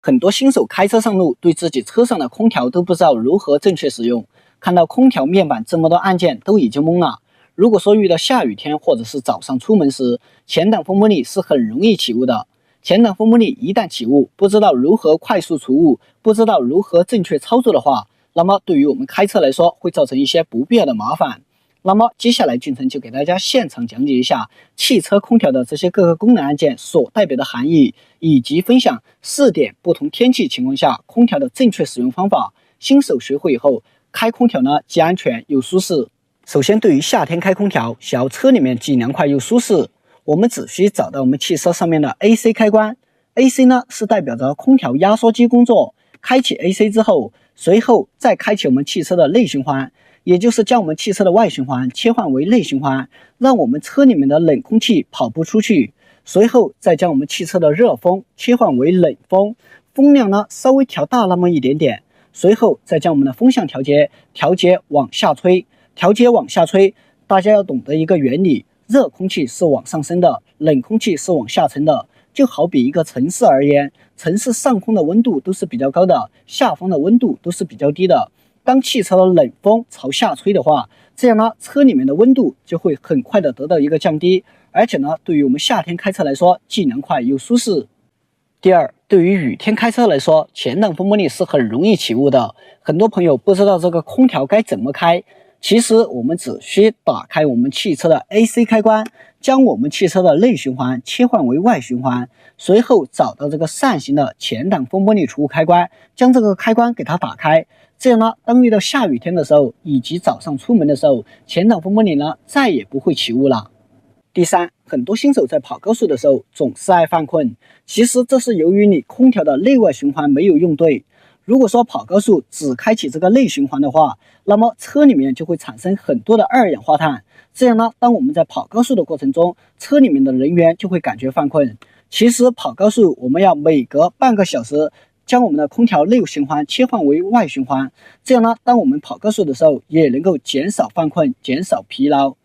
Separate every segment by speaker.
Speaker 1: 很多新手开车上路，对自己车上的空调都不知道如何正确使用，看到空调面板这么多按键都已经懵了。如果说遇到下雨天或者是早上出门时，前挡风玻璃是很容易起雾的。前挡风玻璃一旦起雾，不知道如何快速除雾，不知道如何正确操作的话，那么对于我们开车来说会造成一些不必要的麻烦。那么接下来俊成就给大家现场讲解一下汽车空调的这些各个功能按键所代表的含义，以及分享4点不同天气情况下空调的正确使用方法。新手学会以后，开空调呢既安全又舒适。首先，对于夏天开空调，想要车里面既凉快又舒适，我们只需找到我们汽车上面的 AC 开关。AC 呢是代表着空调压缩机工作，开启 AC 之后，随后再开启我们汽车的内循环。也就是将我们汽车的外循环切换为内循环，让我们车里面的冷空气跑不出去。随后再将我们汽车的热风切换为冷风，风量呢稍微调大那么一点点。随后再将我们的风向调节往下吹，大家要懂得一个原理，热空气是往上升的，冷空气是往下沉的。就好比一个城市而言，城市上空的温度都是比较高的，下方的温度都是比较低的。当汽车的冷风朝下吹的话，这样呢，车里面的温度就会很快的得到一个降低，而且呢，对于我们夏天开车来说，既凉快又舒适。第二，对于雨天开车来说，前挡风玻璃是很容易起雾的。很多朋友不知道这个空调该怎么开，其实我们只需打开我们汽车的 AC 开关，将我们汽车的内循环切换为外循环，随后找到这个扇形的前挡风玻璃除雾开关，将这个开关给它打开。这样呢，当遇到下雨天的时候，以及早上出门的时候，前挡风玻璃呢再也不会起雾了。第三，很多新手在跑高速的时候总是爱犯困，其实这是由于你空调的内外循环没有用对。如果说跑高速只开启这个内循环的话，那么车里面就会产生很多的二氧化碳。这样呢，当我们在跑高速的过程中，车里面的人员就会感觉犯困。其实跑高速我们要每隔半个小时将我们的空调内循环切换为外循环，这样呢，当我们跑高速的时候，也能够减少犯困，减少疲劳。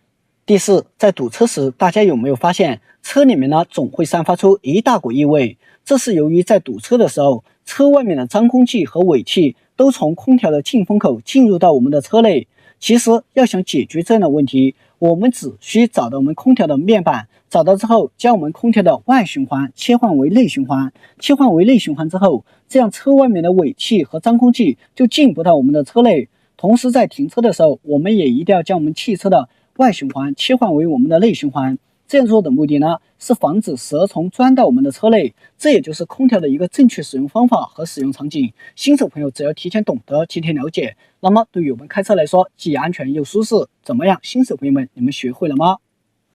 Speaker 1: 第四，在堵车时，大家有没有发现车里面呢总会散发出一大股异味？这是由于在堵车的时候，车外面的脏空气和尾气都从空调的进风口进入到我们的车内。其实要想解决这样的问题，我们只需找到我们空调的面板，找到之后将我们空调的外循环切换为内循环，切换为内循环之后，这样车外面的尾气和脏空气就进不到我们的车内。同时在停车的时候，我们也一定要将我们汽车的外循环切换为我们的内循环。这样做的目的呢，是防止蛇虫钻到我们的车内，这也就是空调的一个正确使用方法和使用场景。新手朋友只要提前懂得，提前了解，那么对于我们开车来说，既安全又舒适。怎么样，新手朋友们，你们学会了吗？